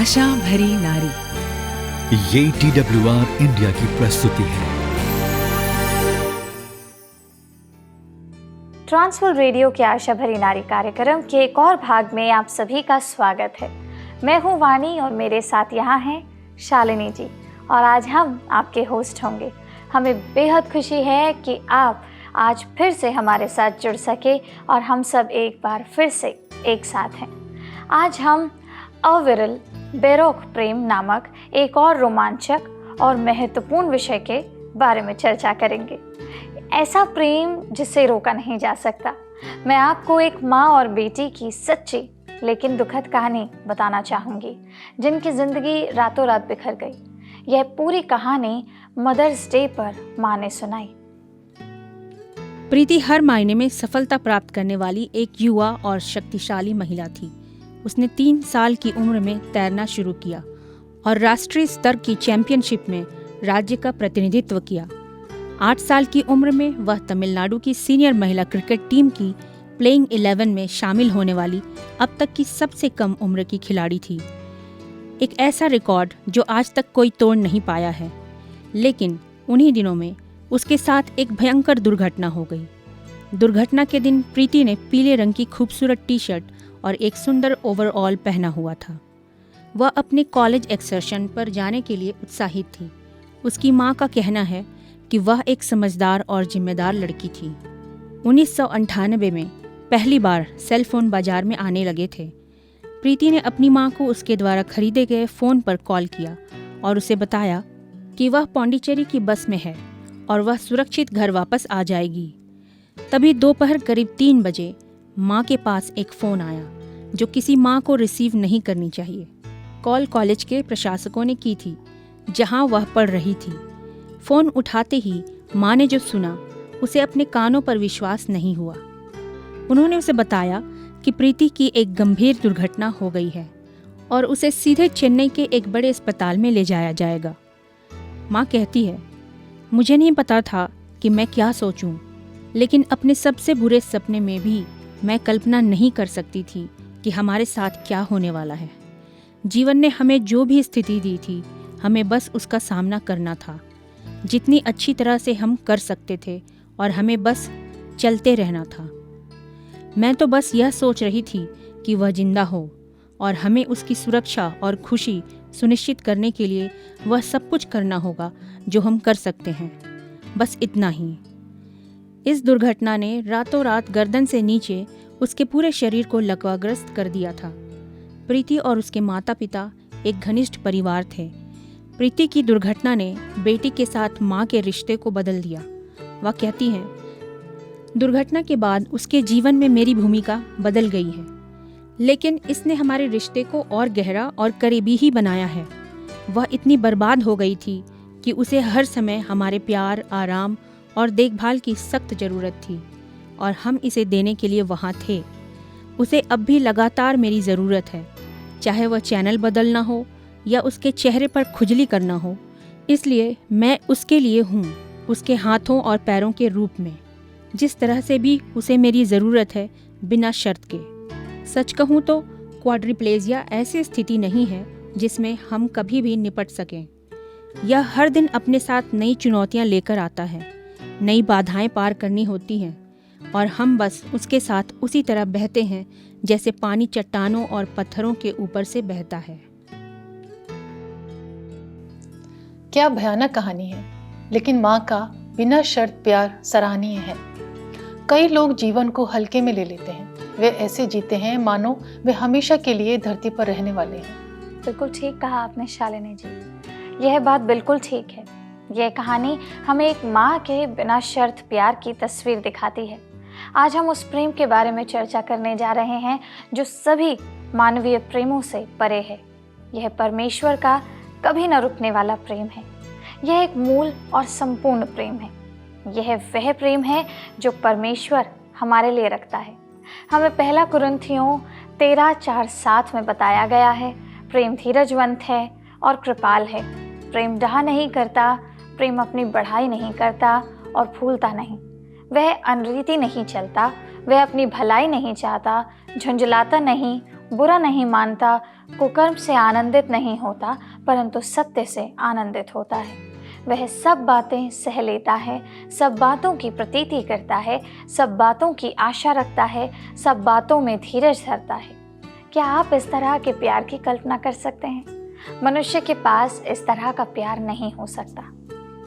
आशा भरी नारी। ये TWR इंडिया की प्रस्तुति है। ट्रांसवर्ल्ड रेडियो के आशा भरी नारी कार्यक्रम के एक और भाग में आप सभी का स्वागत है। मैं हूं वाणी और मेरे साथ यहाँ हैं शालिनी जी, और आज हम आपके होस्ट होंगे। हमें बेहद खुशी है कि आप आज फिर से हमारे साथ जुड़ सके और हम सब एक बार फिर से एक साथ हैं। आज हम अविरल बेरोक प्रेम नामक एक और रोमांचक और महत्वपूर्ण विषय के बारे में चर्चा करेंगे। ऐसा प्रेम जिसे रोका नहीं जा सकता। मैं आपको एक माँ और बेटी की सच्ची लेकिन दुखद कहानी बताना चाहूँगी, जिनकी ज़िंदगी रातों रात बिखर गई। यह पूरी कहानी मदर्स डे पर माँ ने सुनाई। प्रीति हर मायने में सफलता प्राप्त करने वाली एक युवा और शक्तिशाली महिला थी। उसने 3 साल की उम्र में तैरना शुरू किया और राष्ट्रीय स्तर की चैंपियनशिप में राज्य का प्रतिनिधित्व किया। 8 साल की उम्र में वह तमिलनाडु की सीनियर महिला क्रिकेट टीम की प्लेइंग 11 में शामिल होने वाली अब तक की सबसे कम उम्र की खिलाड़ी थी। एक ऐसा रिकॉर्ड जो आज तक कोई तोड़ नहीं पाया है। लेकिन उन्हीं दिनों में उसके साथ एक भयंकर दुर्घटना हो गई। दुर्घटना के दिन प्रीति ने पीले रंग की खूबसूरत टी-शर्ट और एक सुंदर ओवरऑल पहना हुआ था। वह अपने कॉलेज एक्सकर्शन पर जाने के लिए उत्साहित थी। उसकी माँ का कहना है कि वह एक समझदार और जिम्मेदार लड़की थी। 1998 में पहली बार सेल फोन बाजार में आने लगे थे। प्रीति ने अपनी माँ को उसके द्वारा खरीदे गए फ़ोन पर कॉल किया और उसे बताया कि वह पौंडीचेरी की बस में है और वह सुरक्षित घर वापस आ जाएगी। तभी दोपहर करीब 3 बजे माँ के पास एक फ़ोन आया जो किसी माँ को रिसीव नहीं करनी चाहिए। कॉल कॉलेज के प्रशासकों ने की थी, जहाँ वह पढ़ रही थी। फ़ोन उठाते ही माँ ने जो सुना उसे अपने कानों पर विश्वास नहीं हुआ। उन्होंने उसे बताया कि प्रीति की एक गंभीर दुर्घटना हो गई है और उसे सीधे चेन्नई के एक बड़े अस्पताल में ले जाया जाएगा। माँ कहती है, मुझे नहीं पता था कि मैं क्या सोचूं, लेकिन अपने सबसे बुरे सपने में भी मैं कल्पना नहीं कर सकती थी कि हमारे साथ क्या होने वाला है। जीवन ने हमें जो भी स्थिति दी थी, हमें बस उसका सामना करना था, जितनी अच्छी तरह से हम कर सकते थे, और हमें बस चलते रहना था। मैं तो बस यह सोच रही थी कि वह जिंदा हो और हमें उसकी सुरक्षा और खुशी सुनिश्चित करने के लिए वह सब कुछ करना होगा जो हम कर सकते हैं, बस इतना ही। इस दुर्घटना ने रातों रात गर्दन से नीचे उसके पूरे शरीर को लकवाग्रस्त कर दिया था। प्रीति और उसके माता पिता एक घनिष्ठ परिवार थे। प्रीति की दुर्घटना ने बेटी के साथ माँ के रिश्ते को बदल दिया। वह कहती है, दुर्घटना के बाद उसके जीवन में मेरी भूमिका बदल गई है, लेकिन इसने हमारे रिश्ते को और गहरा और करीबी ही बनाया है। वह इतनी बर्बाद हो गई थी कि उसे हर समय हमारे प्यार, आराम और देखभाल की सख्त ज़रूरत थी, और हम इसे देने के लिए वहाँ थे। उसे अब भी लगातार मेरी ज़रूरत है, चाहे वह चैनल बदलना हो या उसके चेहरे पर खुजली करना हो। इसलिए मैं उसके लिए हूँ, उसके हाथों और पैरों के रूप में। जिस तरह से भी उसे मेरी ज़रूरत है, बिना शर्त के। सच कहूँ तो क्वाड्रिप्लेजिया ऐसी स्थिति नहीं है जिसमें हम कभी भी निपट सकें। यह हर दिन अपने साथ नई चुनौतियाँ लेकर आता है, नई बाधाएं पार करनी होती हैं, और हम बस उसके साथ उसी तरह बहते हैं जैसे पानी चट्टानों और पत्थरों के ऊपर से बहता है। क्या भयानक कहानी है, लेकिन माँ का बिना शर्त प्यार सराहनीय है। कई लोग जीवन को हल्के में ले लेते हैं। वे ऐसे जीते हैं मानो वे हमेशा के लिए धरती पर रहने वाले हैं। बिल्कुल ठीक कहा आपने शालिनी जी, यह बात बिल्कुल ठीक है। यह कहानी हमें एक माँ के बिना शर्त प्यार की तस्वीर दिखाती है। आज हम उस प्रेम के बारे में चर्चा करने जा रहे हैं जो सभी मानवीय प्रेमों से परे है। यह परमेश्वर का कभी न रुकने वाला प्रेम है। यह एक मूल और संपूर्ण प्रेम है। यह वह प्रेम है जो परमेश्वर हमारे लिए रखता है। हमें 1 कुरिन्थियों 13:4-7 में बताया गया है, प्रेम धीरजवंत है और कृपाल है। प्रेम डाह नहीं करता, प्रेम अपनी बढ़ाई नहीं करता और फूलता नहीं। वह अनरीति नहीं चलता, वह अपनी भलाई नहीं चाहता, झुंझलाता नहीं, बुरा नहीं मानता, कुकर्म से आनंदित नहीं होता, परंतु सत्य से आनंदित होता है। वह सब बातें सह लेता है, सब बातों की प्रतीति करता है, सब बातों की आशा रखता है, सब बातों में धीरज धरता है। क्या आप इस तरह के प्यार की कल्पना कर सकते हैं? मनुष्य के पास इस तरह का प्यार नहीं हो सकता।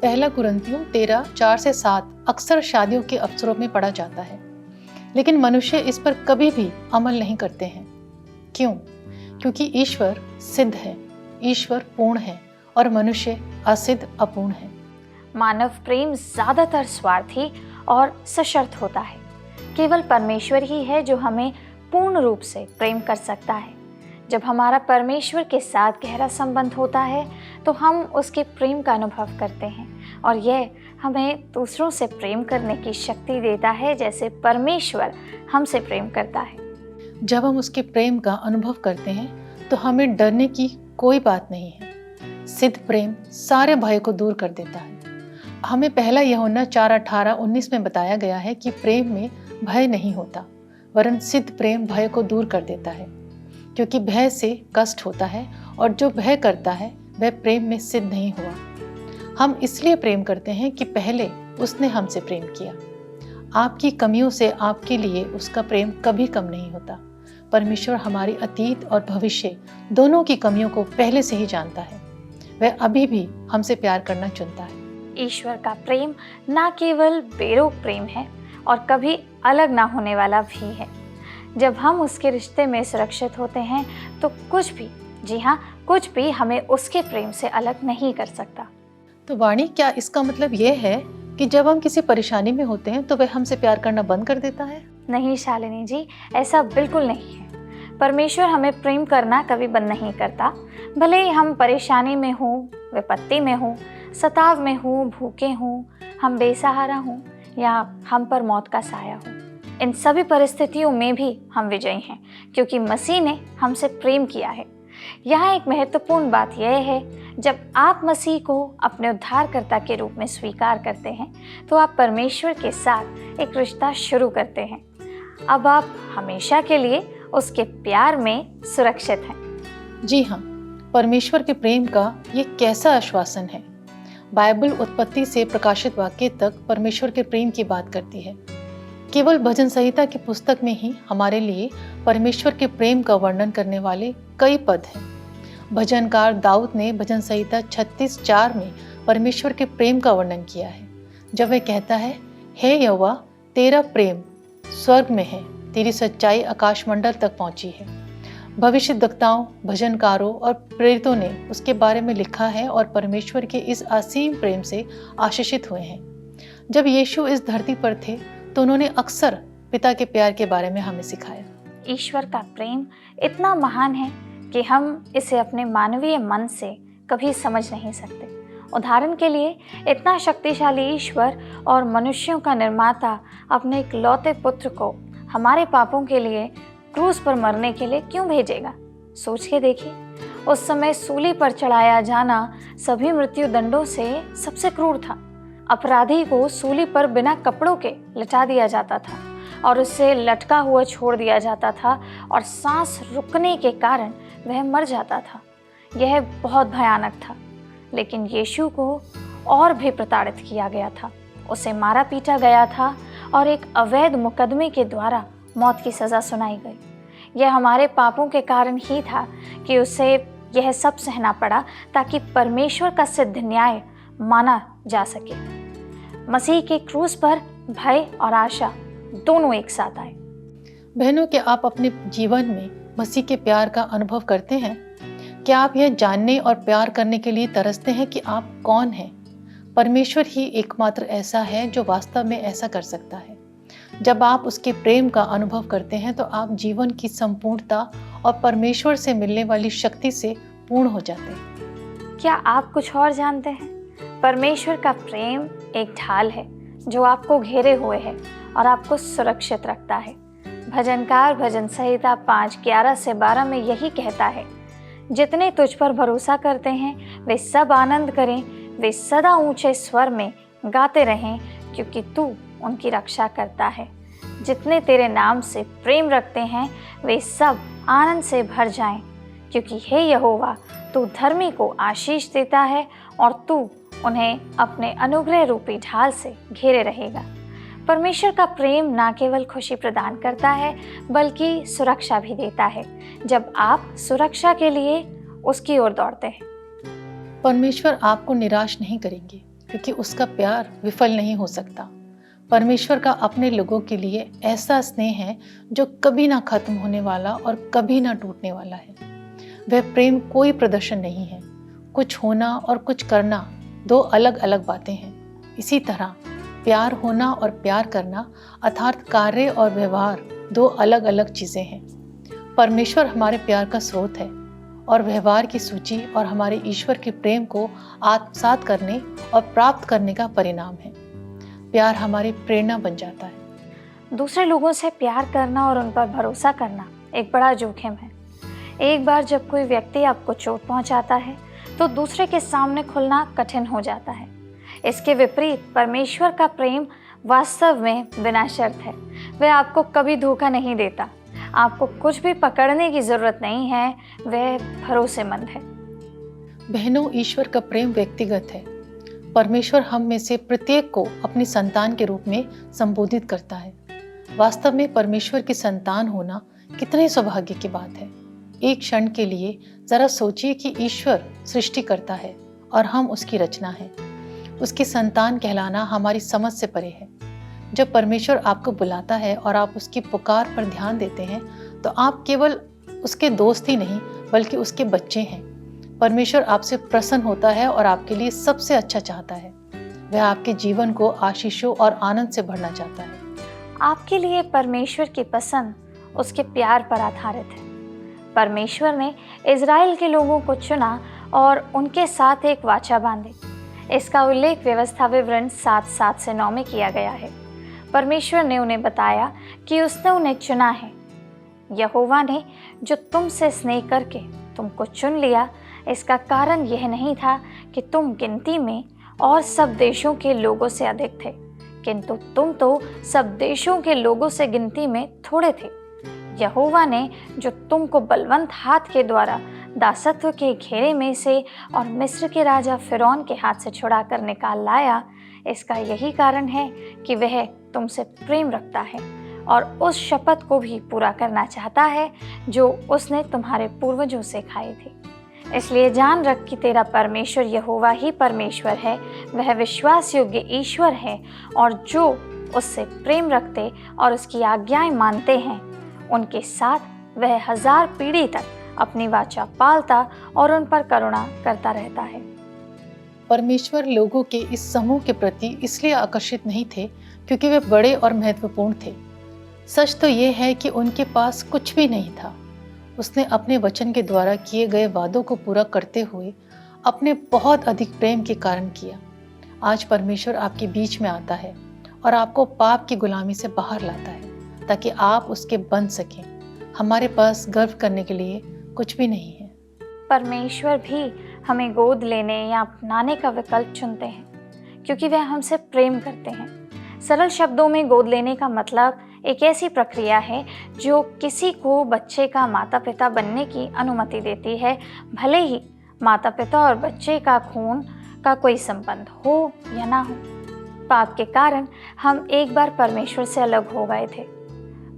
पहला कुरिन्थियों 13:4-7 अक्सर शादियों के अवसरों में पढ़ा जाता है, लेकिन मनुष्य इस पर कभी भी अमल नहीं करते हैं। क्यों? क्योंकि ईश्वर सिद्ध है, ईश्वर पूर्ण है और मनुष्य असिद्ध अपूर्ण है। मानव प्रेम ज्यादातर स्वार्थी और सशर्त होता है। केवल परमेश्वर ही है जो हमें पूर्ण रूप से प्रेम कर सकता है। जब हमारा परमेश्वर के साथ गहरा संबंध होता है तो हम उसके प्रेम का अनुभव करते हैं और यह हमें दूसरों से प्रेम करने की शक्ति देता है, जैसे परमेश्वर हमसे प्रेम करता है। जब हम उसके प्रेम का अनुभव करते हैं तो हमें डरने की कोई बात नहीं है। सिद्ध प्रेम सारे भय को दूर कर देता है। हमें पहला यूहन्ना 4:18-19 में बताया गया है कि प्रेम में भय नहीं होता, वरन सिद्ध प्रेम भय को दूर कर देता है, क्योंकि भय से कष्ट होता है और जो भय करता है वह प्रेम में सिद्ध नहीं हुआ। हम इसलिए प्रेम करते हैं कि पहले उसने हमसे प्रेम किया। आपकी कमियों से आपके लिए उसका प्रेम कभी कम नहीं होता। परमेश्वर हमारी अतीत और भविष्य दोनों की कमियों को पहले से ही जानता है। वह अभी भी हमसे प्यार करना चुनता है। ईश्वर का प्रेम ना केवल बेरोक प्रेम है और कभी अलग ना होने वाला भी है। जब हम उसके रिश्ते में सुरक्षित होते हैं तो कुछ भी, जी हाँ, कुछ भी हमें उसके प्रेम से अलग नहीं कर सकता। तो वाणी, क्या इसका मतलब यह है कि जब हम किसी परेशानी में होते हैं तो वह हमसे प्यार करना बंद कर देता है? नहीं शालिनी जी, ऐसा बिल्कुल नहीं है। परमेश्वर हमें प्रेम करना कभी बंद नहीं करता। भले ही हम परेशानी में हों, विपत्ति में हों, सताव में हों, भूखे हों, हम बेसहारा हों या हम पर मौत का साया हो, इन सभी परिस्थितियों में भी हम विजयी हैं, क्योंकि मसीह ने हमसे प्रेम किया है। यहाँ एक महत्वपूर्ण बात यह है, जब आप मसीह को अपने उद्धारकर्ता के रूप में स्वीकार करते हैं तो आप परमेश्वर के साथ एक रिश्ता शुरू करते हैं। अब आप हमेशा के लिए उसके प्यार में सुरक्षित हैं। जी हाँ, परमेश्वर के प्रेम का ये कैसा आश्वासन है। बाइबल उत्पत्ति से प्रकाशित वाक्य तक परमेश्वर के प्रेम की बात करती है। केवल भजन संहिता की पुस्तक में ही हमारे लिए परमेश्वर के प्रेम का वर्णन करने वाले कई पद हैं। भजनकार दाऊद ने भजन संहिता 36:4 में परमेश्वर के प्रेम का वर्णन किया है, जब वह कहता है, हे यहोवा, तेरा प्रेम स्वर्ग में है, तेरी सच्चाई आकाशमंडल तक पहुंची है। भविष्यद्वक्ताओं, भजनकारों और प्रेरितों ने उसके बारे में लिखा है और परमेश्वर के इस असीम प्रेम से आशीषित हुए हैं। जब यीशु इस धरती पर थे तो उन्होंने अक्सर पिता के प्यार के बारे में हमें सिखाया। ईश्वर का प्रेम इतना महान है कि हम इसे अपने मानवीय मन से कभी समझ नहीं सकते। उदाहरण के लिए, इतना शक्तिशाली ईश्वर और मनुष्यों का निर्माता अपने इकलौते पुत्र को हमारे पापों के लिए क्रूस पर मरने के लिए क्यों भेजेगा? सोच के देखिए। उस समय सूली पर चढ़ाया जाना सभी मृत्यु दंडों से सबसे क्रूर था। अपराधी को सूली पर बिना कपड़ों के लटा दिया जाता था और उसे लटका हुआ छोड़ दिया जाता था और सांस रुकने के कारण वह मर जाता था। यह बहुत भयानक था। लेकिन यीशु को और भी प्रताड़ित किया गया था। उसे मारा पीटा गया था और एक अवैध मुकदमे के द्वारा मौत की सज़ा सुनाई गई। यह हमारे पापों के कारण ही था कि उसे यह सब सहना पड़ा, ताकि परमेश्वर का सिद्ध न्याय माना जा सके। मसीह के क्रूस पर भय और आशा दोनों एक साथ आए। बहनों, क्या आप अपने जीवन में मसीह के प्यार का अनुभव करते हैं? क्या आप यह जानने और प्यार करने के लिए तरसते हैं कि आप कौन हैं? परमेश्वर ही एकमात्र ऐसा है जो वास्तव में ऐसा कर सकता है। जब आप उसके प्रेम का अनुभव करते हैं तो आप जीवन की संपूर्णता और परमेश्वर से मिलने वाली शक्ति से पूर्ण हो जाते हैं। क्या आप कुछ और जानते हैं? परमेश्वर का प्रेम एक ढाल है जो आपको घेरे हुए है और आपको सुरक्षित रखता है। भजनकार भजन संहिता 5:11-12 में यही कहता है, जितने तुझ पर भरोसा करते हैं वे सब आनंद करें, वे सदा ऊंचे स्वर में गाते रहें, क्योंकि तू उनकी रक्षा करता है। जितने तेरे नाम से प्रेम रखते हैं वे सब आनंद से भर जाएं, क्योंकि हे यहोवा तू धर्मी को आशीष देता है और तू उन्हें अपने अनुग्रह रूपी ढाल से घेरे रहेगा। परमेश्वर का प्रेम ना केवल खुशी प्रदान करता है बल्कि सुरक्षा भी देता है जब आप सुरक्षा के लिए उसकी ओर दौड़ते हैं। परमेश्वर आपको निराश नहीं करेंगे क्योंकि उसका प्यार विफल नहीं हो सकता। परमेश्वर का अपने लोगों के लिए ऐसा स्नेह है जो कभी ना खत्म होने वाला और कभी ना टूटने वाला है। वह प्रेम कोई प्रदर्शन नहीं है। कुछ होना और कुछ करना दो अलग अलग बातें हैं। इसी तरह प्यार होना और प्यार करना अर्थात कार्य और व्यवहार दो अलग अलग चीज़ें हैं। परमेश्वर हमारे प्यार का स्रोत है और व्यवहार की सूची और हमारे ईश्वर के प्रेम को आत्मसात करने और प्राप्त करने का परिणाम है। प्यार हमारी प्रेरणा बन जाता है। दूसरे लोगों से प्यार करना और उन पर भरोसा करना एक बड़ा जोखिम है। एक बार जब कोई व्यक्ति आपको चोट पहुंचाता है तो दूसरे के सामने खुलना कठिन हो जाता है। इसके विपरीत परमेश्वर का प्रेम वास्तव में बिना शर्त है। वह आपको कभी धोखा नहीं देता। आपको कुछ भी पकड़ने की जरूरत नहीं है। वह भरोसेमंद है। बहनों, ईश्वर का प्रेम व्यक्तिगत है। परमेश्वर हम में से प्रत्येक को अपनी संतान के रूप में संबोधित करता है। वास्तव में परमेश्वर की संतान होना कितने सौभाग्य की बात है। एक क्षण के लिए जरा सोचिए कि ईश्वर सृष्टि करता है और हम उसकी रचना है। उसकी संतान कहलाना हमारी समझ से परे है। जब परमेश्वर आपको बुलाता है और आप उसकी पुकार पर ध्यान देते हैं तो आप केवल उसके दोस्त ही नहीं बल्कि उसके बच्चे हैं। परमेश्वर आपसे प्रसन्न होता है और आपके लिए सबसे अच्छा चाहता है। वह आपके जीवन को आशीषों और आनंद से भरना चाहता है। आपके लिए परमेश्वर की पसंद उसके प्यार पर आधारित है। परमेश्वर ने इज़राइल के लोगों को चुना और उनके साथ एक वाचा बांधी। इसका उल्लेख व्यवस्था विवरण 7:7 से 9 में किया गया है। परमेश्वर ने उन्हें बताया कि उसने उन्हें चुना है। यहोवा ने जो तुमसे स्नेह करके तुमको चुन लिया, इसका कारण यह नहीं था कि तुम गिनती में और सब देशों के लोगों से अधिक थे, किंतु तुम तो सब देशों के लोगों से गिनती में थोड़े थे। यहोवा ने जो तुमको बलवंत हाथ के द्वारा दासत्व के घेरे में से और मिस्र के राजा फिरौन के हाथ से छुड़ा कर निकाल लाया, इसका यही कारण है कि वह तुमसे प्रेम रखता है और उस शपथ को भी पूरा करना चाहता है जो उसने तुम्हारे पूर्वजों से खाई थी। इसलिए जान रख कि तेरा परमेश्वर यहोवा ही परमेश्वर है। वह विश्वास योग्य ईश्वर है और जो उससे प्रेम रखते और उसकी आज्ञाएं मानते हैं उनके साथ वह 1000 पीढ़ी तक अपनी वाचा पालता और उन पर करुणा करता रहता है। परमेश्वर लोगों के इस समूह के प्रति इसलिए आकर्षित नहीं थे क्योंकि वे बड़े और महत्वपूर्ण थे। सच तो ये है कि उनके पास कुछ भी नहीं था। उसने अपने वचन के द्वारा किए गए वादों को पूरा करते हुए अपने बहुत अधिक प्रेम के कारण किया। आज परमेश्वर आपके बीच में आता है और आपको पाप की गुलामी से बाहर लाता है ताकि आप उसके बन सकें। हमारे पास गर्व करने के लिए कुछ भी नहीं है। परमेश्वर भी हमें गोद लेने या अपनाने का विकल्प चुनते हैं क्योंकि वह हमसे प्रेम करते हैं। सरल शब्दों में गोद लेने का मतलब एक ऐसी प्रक्रिया है जो किसी को बच्चे का माता पिता बनने की अनुमति देती है, भले ही माता पिता और बच्चे का खून का कोई संबंध हो या ना हो। पाप के कारण हम एक बार परमेश्वर से अलग हो गए थे।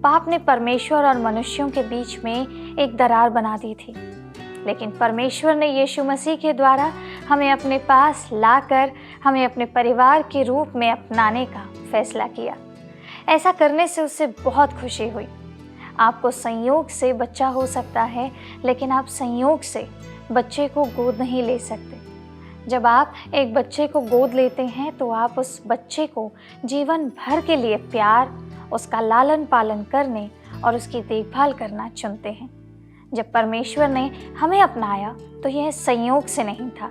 पाप ने परमेश्वर और मनुष्यों के बीच में एक दरार बना दी थी, लेकिन परमेश्वर ने यीशु मसीह के द्वारा हमें अपने पास लाकर हमें अपने परिवार के रूप में अपनाने का फैसला किया। ऐसा करने से उससे बहुत खुशी हुई। आपको संयोग से बच्चा हो सकता है, लेकिन आप संयोग से बच्चे को गोद नहीं ले सकते। जब आप एक बच्चे को गोद लेते हैं तो आप उस बच्चे को जीवन भर के लिए प्यार, उसका लालन पालन करने और उसकी देखभाल करना चुनते हैं। जब परमेश्वर ने हमें अपनाया तो यह संयोग से नहीं था।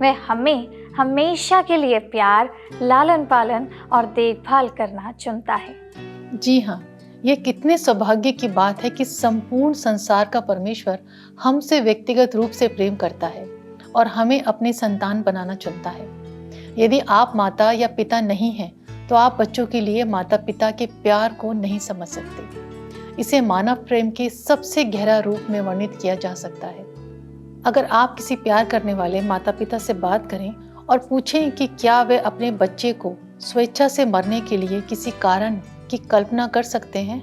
वह हमें हमेशा के लिए प्यार, लालन पालन और देखभाल करना चुनता है। जी हाँ, यह कितने सौभाग्य की बात है कि संपूर्ण संसार का परमेश्वर हमसे व्यक्तिगत रूप से प्रेम करता है और हमें अपनी संतान बनाना चुनता है। यदि आप माता या पिता नहीं हैं तो आप बच्चों के लिए माता पिता के प्यार को नहीं समझ सकते। इसे मानव प्रेम के सबसे गहरा रूप में वर्णित किया जा सकता है। अगर आप किसी प्यार करने वाले माता पिता से बात करें और पूछें कि क्या वे अपने बच्चे को स्वेच्छा से मरने के लिए किसी कारण की कल्पना कर सकते हैं,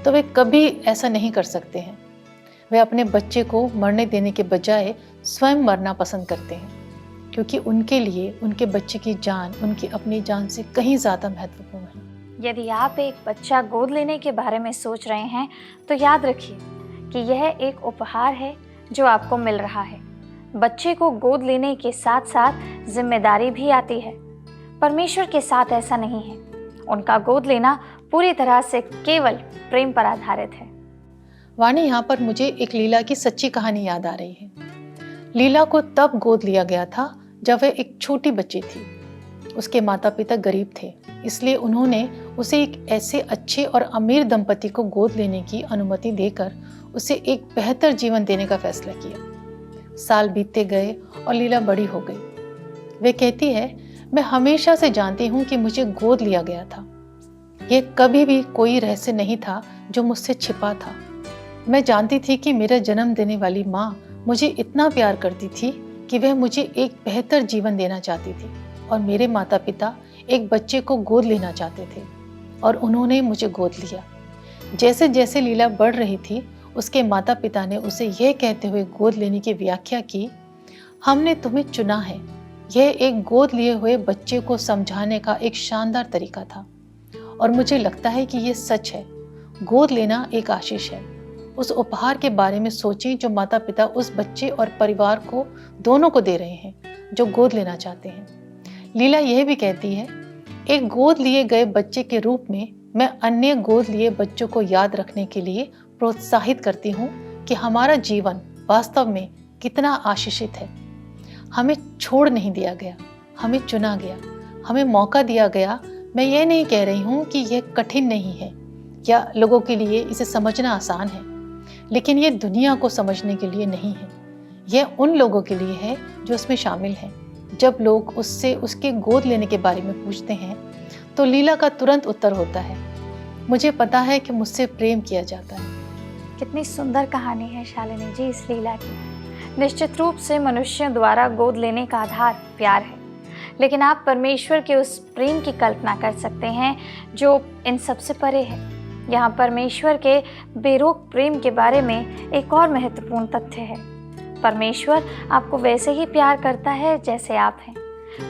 तो वे कभी ऐसा नहीं कर सकते हैं। वे अपने बच्चे को मरने देने के बजाय स्वयं मरना पसंद करते हैं, क्योंकि उनके लिए उनके बच्चे की जान उनकी अपनी जान से कहीं ज़्यादा महत्वपूर्ण है। यदि आप एक बच्चा गोद लेने के बारे में सोच रहे हैं तो याद रखिए कि यह एक उपहार है जो आपको मिल रहा है। बच्चे को गोद लेने के साथ साथ जिम्मेदारी भी आती है। परमेश्वर के साथ ऐसा नहीं है। उनका गोद लेना पूरी तरह से केवल प्रेम पर आधारित है। वाणी, यहाँ पर मुझे एक लीला की सच्ची कहानी याद आ रही है। लीला को तब गोद लिया गया था जब वह एक छोटी बच्ची थी। उसके माता पिता गरीब थे, इसलिए उन्होंने उसे एक ऐसे अच्छे और अमीर दंपति को गोद लेने की अनुमति देकर उसे एक बेहतर जीवन देने का फैसला किया। साल बीतते गए और लीला बड़ी हो गई। वे कहती है, मैं हमेशा से जानती हूँ कि मुझे गोद लिया गया था। यह कभी भी कोई रहस्य नहीं था जो मुझसे छिपा था। मैं जानती थी कि मेरा जन्म देने वाली माँ मुझे इतना प्यार करती थी कि वह मुझे एक बेहतर जीवन देना चाहती थी, और मेरे माता पिता एक बच्चे को गोद लेना चाहते थे और उन्होंने मुझे गोद लिया। जैसे जैसे लीला बढ़ रही थी, उसके माता पिता ने उसे यह कहते हुए गोद लेने की व्याख्या की, हमने तुम्हें चुना है। यह एक गोद लिए हुए बच्चे को समझाने का एक शानदार तरीका था, और मुझे लगता है कि यह सच है। गोद लेना एक आशीष है। उस उपहार के बारे में सोचें जो माता पिता उस बच्चे और परिवार को दोनों को दे रहे हैं जो गोद लेना चाहते हैं। लीला यह भी कहती है, एक गोद लिए गए बच्चे के रूप में मैं अन्य गोद लिए बच्चों को याद रखने के लिए प्रोत्साहित करती हूँ कि हमारा जीवन वास्तव में कितना आशीषित है। हमें छोड़ नहीं दिया गया, हमें चुना गया, हमें मौका दिया गया। मैं ये नहीं कह रही हूँ कि यह कठिन नहीं है या लोगों के लिए इसे समझना आसान है, लेकिन ये दुनिया को समझने के लिए नहीं है। यह उन लोगों के लिए है जो इसमें शामिल हैं। जब लोग उससे उसके गोद लेने के बारे में पूछते हैं तो लीला का तुरंत उत्तर होता है, मुझे पता है कि मुझसे प्रेम किया जाता है। कितनी सुंदर कहानी है शालिनी जी इस लीला की। निश्चित रूप से मनुष्यों द्वारा गोद लेने का आधार प्यार है, लेकिन आप परमेश्वर के उस प्रेम की कल्पना कर सकते हैं जो इन सबसे परे है। यहाँ परमेश्वर के बेरोक प्रेम के बारे में एक और महत्वपूर्ण तथ्य है। परमेश्वर आपको वैसे ही प्यार करता है जैसे आप हैं।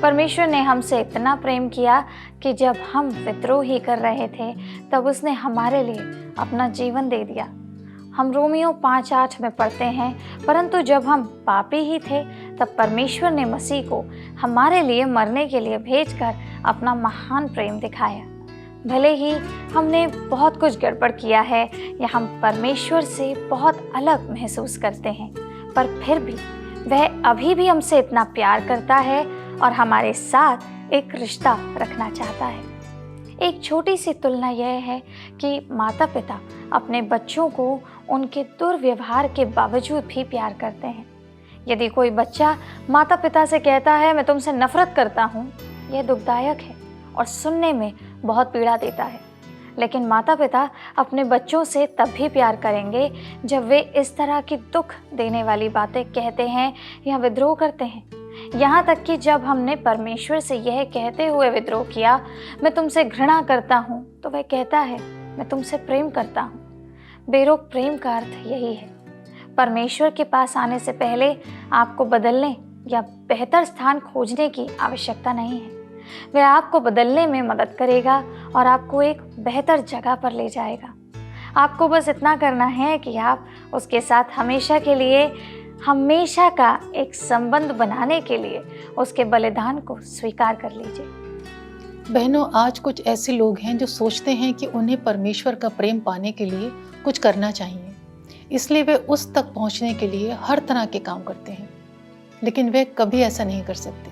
परमेश्वर ने हमसे इतना प्रेम किया कि जब हम विद्रोह ही कर रहे थे तब उसने हमारे लिए अपना जीवन दे दिया। हम रोमियो 5:8 में पढ़ते हैं, परंतु जब हम पापी ही थे तब परमेश्वर ने मसीह को हमारे लिए मरने के लिए भेजकर अपना महान प्रेम दिखाया। भले ही हमने बहुत कुछ गड़बड़ किया है या हम परमेश्वर से बहुत अलग महसूस करते हैं, पर फिर भी वह अभी भी हमसे इतना प्यार करता है और हमारे साथ एक रिश्ता रखना चाहता है। एक छोटी सी तुलना यह है कि माता पिता अपने बच्चों को उनके दुर्व्यवहार के बावजूद भी प्यार करते हैं। यदि कोई बच्चा माता पिता से कहता है मैं तुमसे नफरत करता हूँ, यह दुखदायक है और सुनने में बहुत पीड़ा देता है। लेकिन माता पिता अपने बच्चों से तब भी प्यार करेंगे जब वे इस तरह की दुख देने वाली बातें कहते हैं या विद्रोह करते हैं। यहाँ तक कि जब हमने परमेश्वर से यह कहते हुए विद्रोह किया, मैं तुमसे घृणा करता हूँ, तो वह कहता है मैं तुमसे प्रेम करता हूँ। बेरोक प्रेम का अर्थ यही है। परमेश्वर के पास आने से पहले आपको बदलने या बेहतर स्थान खोजने की आवश्यकता नहीं है। वह आपको बदलने में मदद करेगा और आपको एक बेहतर जगह पर ले जाएगा। आपको बस इतना करना है कि आप उसके साथ हमेशा के लिए, हमेशा का एक संबंध बनाने के लिए उसके बलिदान को स्वीकार कर लीजिए। बहनों, आज कुछ ऐसे लोग हैं जो सोचते हैं कि उन्हें परमेश्वर का प्रेम पाने के लिए कुछ करना चाहिए, इसलिए वे उस तक पहुंचने के लिए हर तरह के काम करते हैं। लेकिन वे कभी ऐसा नहीं कर सकते,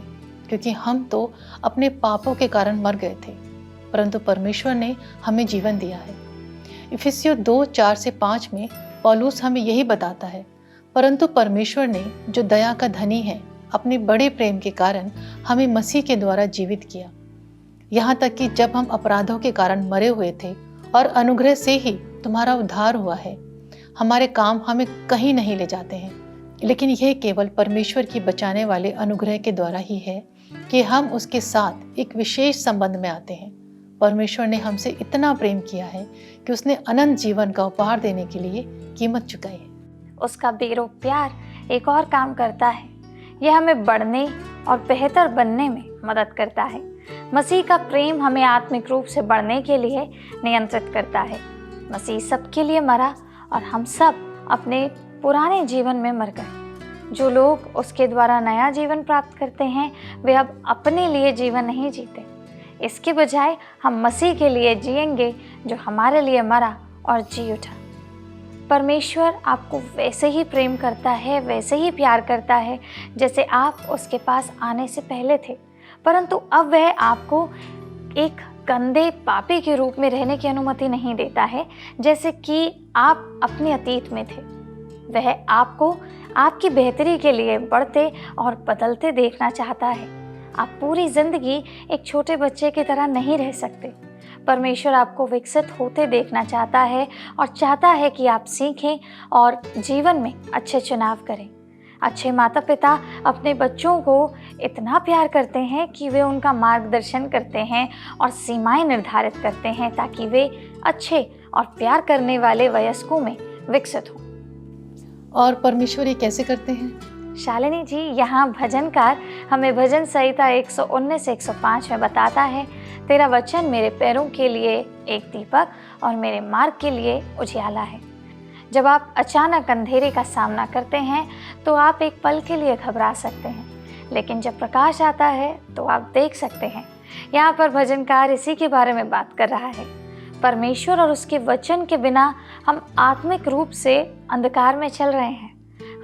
क्योंकि हम तो अपने पापों के कारण मर गए थे, परंतु परमेश्वर ने हमें जीवन दिया है। इफिसियों 2:4-5 में पौलुस हमें यही बताता है, परंतु परमेश्वर ने जो दया का धनी है अपने बड़े प्रेम के कारण हमें मसीह के द्वारा जीवित किया। यहाँ तक कि जब हम अपराधों के कारण मरे हुए थे और अनुग्रह से ही तुम्हारा उद्धार हुआ है। हमारे काम हमें कहीं नहीं ले जाते हैं, लेकिन यह केवल परमेश्वर की बचाने वाले अनुग्रह के द्वारा ही है कि हम उसके साथ एक विशेष संबंध में आते हैं। परमेश्वर ने हमसे इतना प्रेम किया है कि उसने अनंत जीवन का उपहार देने के लिए कीमत चुकाई है। उसका बेरोक प्यार एक और काम करता है, यह हमें बढ़ने और बेहतर बनने में मदद करता है। मसीह का प्रेम हमें आत्मिक रूप से बढ़ने के लिए नियंत्रित करता है। मसीह सबके लिए मरा और हम सब अपने पुराने जीवन में मर गए। जो लोग उसके द्वारा नया जीवन प्राप्त करते हैं वे अब अपने लिए जीवन नहीं जीते, इसके बजाय हम मसीह के लिए जिएंगे जो हमारे लिए मरा और जी उठा। परमेश्वर आपको वैसे ही प्रेम करता है, वैसे ही प्यार करता है जैसे आप उसके पास आने से पहले थे, परंतु अब वह आपको एक गंदे पापी के रूप में रहने की अनुमति नहीं देता है जैसे कि आप अपने अतीत में थे। वह आपको आपकी बेहतरी के लिए बढ़ते और बदलते देखना चाहता है। आप पूरी जिंदगी एक छोटे बच्चे की तरह नहीं रह सकते। परमेश्वर आपको विकसित होते देखना चाहता है और चाहता है कि आप सीखें और जीवन में अच्छे चुनाव करें। अच्छे माता पिता अपने बच्चों को इतना प्यार करते हैं कि वे उनका मार्गदर्शन करते हैं और सीमाएं निर्धारित करते हैं ताकि वे अच्छे और प्यार करने वाले वयस्कों में विकसित हों। और परमेश्वर ये कैसे करते हैं? शालिनी जी, यहाँ भजनकार हमें भजन संहिता 119-105 में बताता है, तेरा वचन मेरे पैरों के लिए एक दीपक और मेरे मार्ग के लिए उजियाला है। जब आप अचानक अंधेरे का सामना करते हैं तो आप एक पल के लिए घबरा सकते हैं, लेकिन जब प्रकाश आता है तो आप देख सकते हैं। यहाँ पर भजनकार इसी के बारे में बात कर रहा है। परमेश्वर और उसके वचन के बिना हम आत्मिक रूप से अंधकार में चल रहे हैं।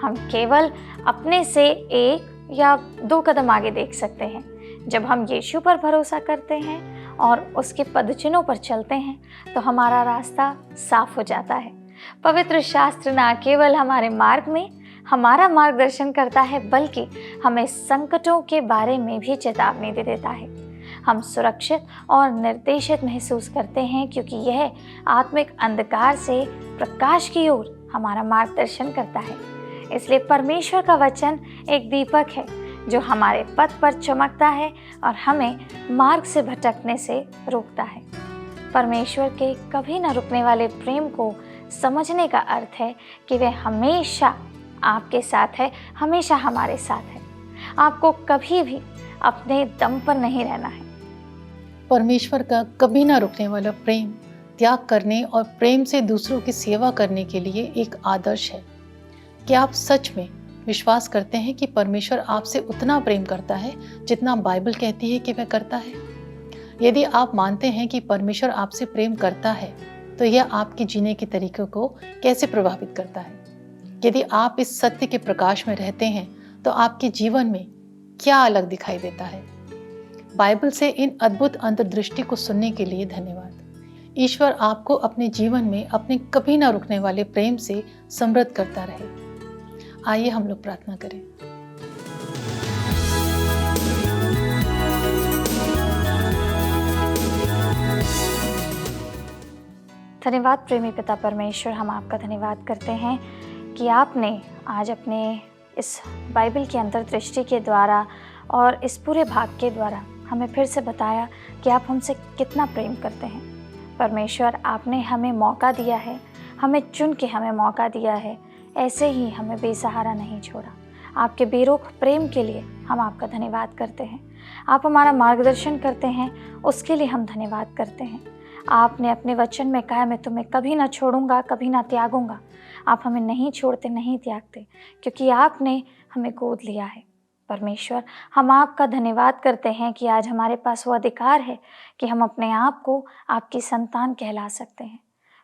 हम केवल अपने से 1 या 2 कदम आगे देख सकते हैं। जब हम यीशु पर भरोसा करते हैं और उसके पदचिन्हों पर चलते हैं तो हमारा रास्ता साफ हो जाता है। पवित्र शास्त्र न केवल हमारे मार्ग में हमारा मार्गदर्शन करता है बल्कि हमें संकटों के बारे में भी चेतावनी दे देता है। हम सुरक्षित और निर्देशित महसूस करते हैं क्योंकि यह आत्मिक अंधकार से प्रकाश की ओर हमारा मार्गदर्शन करता है। इसलिए परमेश्वर का वचन एक दीपक है जो हमारे पथ पर चमकता है और हमें मार्ग से भटकने से रोकता है। परमेश्वर के कभी न रुकने वाले प्रेम को समझने का अर्थ है कि वह हमेशा आपके साथ है, हमेशा हमारे साथ है। आपको कभी भी अपने दम पर नहीं रहना है। परमेश्वर का कभी ना रुकने वाला प्रेम त्याग करने और प्रेम से दूसरों की सेवा करने के लिए एक आदर्श है। क्या आप सच में विश्वास करते हैं कि परमेश्वर आपसे उतना प्रेम करता है जितना बाइबल कहती है कि वह करता है? यदि आप मानते हैं कि परमेश्वर आपसे प्रेम करता है तो यह आपके जीने के तरीकों को कैसे प्रभावित करता है? यदि आप इस सत्य के प्रकाश में रहते हैं तो आपके जीवन में क्या अलग दिखाई देता है? बाइबल से इन अद्भुत अंतर्दृष्टि को सुनने के लिए धन्यवाद। ईश्वर आपको अपने जीवन में अपने कभी ना रुकने वाले प्रेम से समृद्ध करता रहे। आइए हम लोग प्रार्थना करें। धन्यवाद प्रेमी पिता परमेश्वर, हम आपका धन्यवाद करते हैं कि आपने आज अपने इस बाइबल की अंतर्दृष्टि के द्वारा और इस पूरे भाग के द्वारा हमें फिर से बताया कि आप हमसे कितना प्रेम करते हैं। परमेश्वर, आपने हमें मौका दिया है, हमें चुन के हमें मौका दिया है, ऐसे ही हमें बेसहारा नहीं छोड़ा। आपके बेरोक प्रेम के लिए हम आपका धन्यवाद करते हैं। आप हमारा मार्गदर्शन करते हैं, उसके लिए हम धन्यवाद करते हैं। आपने अपने वचन में कहा, मैं तुम्हें कभी ना छोड़ूंगा, कभी ना त्यागूंगा। आप हमें नहीं छोड़ते, नहीं त्यागते, क्योंकि आपने हमें गोद लिया है। परमेश्वर, हम आपका धन्यवाद करते हैं कि आज हमारे पास वो अधिकार है कि हम अपने आप को आपकी संतान कहला सकते हैं।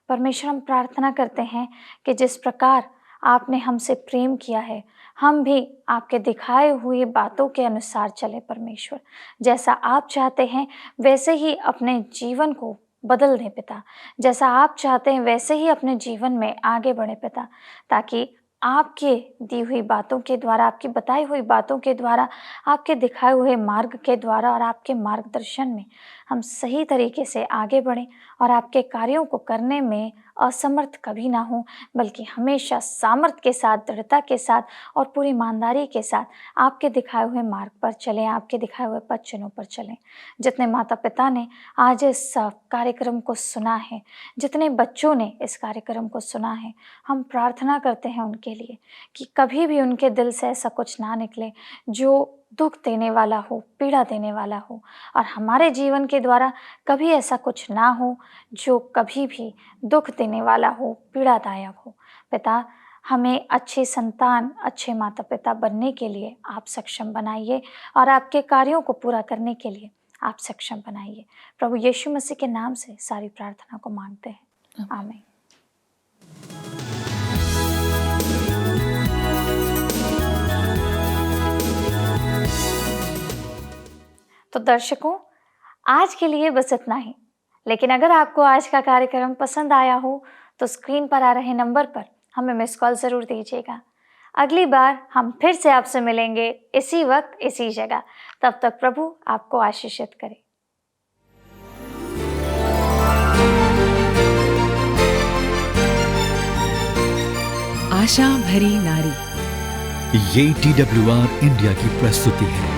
परमेश्वर, हम प्रार्थना करते हैं कि जिस प्रकार आपने हमसे प्रेम किया है, हम भी आपके दिखाए हुए बातों के अनुसार चले। परमेश्वर, जैसा आप चाहते हैं वैसे ही अपने जीवन को बदल दें पिता। जैसा आप चाहते हैं वैसे ही अपने जीवन में आगे बढ़े पिता, ताकि आपके दी हुई बातों के द्वारा, आपकी बताई हुई बातों के द्वारा, आपके दिखाए हुए मार्ग के द्वारा और आपके मार्गदर्शन में हम सही तरीके से आगे बढ़ें और आपके कार्यों को करने में असमर्थ कभी ना हो, बल्कि हमेशा सामर्थ्य के साथ, दृढ़ता के साथ और पूरी ईमानदारी के साथ आपके दिखाए हुए मार्ग पर चलें, आपके दिखाए हुए पथ चिन्हों पर चलें। जितने माता पिता ने आज इस कार्यक्रम को सुना है, जितने बच्चों ने इस कार्यक्रम को सुना है, हम प्रार्थना करते हैं उनके लिए कि कभी भी उनके दिल से ऐसा कुछ ना निकले जो दुख देने वाला हो, पीड़ा देने वाला हो, और हमारे जीवन के द्वारा कभी ऐसा कुछ ना हो जो कभी भी दुख देने वाला हो, पीड़ादायक हो। पिता, हमें अच्छे संतान, अच्छे माता पिता बनने के लिए आप सक्षम बनाइए और आपके कार्यों को पूरा करने के लिए आप सक्षम बनाइए। प्रभु यीशु मसीह के नाम से सारी प्रार्थना को मांगते हैं, आमीन। तो दर्शकों, आज के लिए बस इतना ही। लेकिन अगर आपको आज का कार्यक्रम पसंद आया हो तो स्क्रीन पर आ रहे नंबर पर हमें मिस कॉल ज़रूर दीजिएगा। अगली बार हम फिर से आपसे मिलेंगे इसी वक्त, इसी जगह। तब तक प्रभु आपको आशीषित करे। आशा भरी नारी, ये TWR इंडिया की प्रस्तुति है।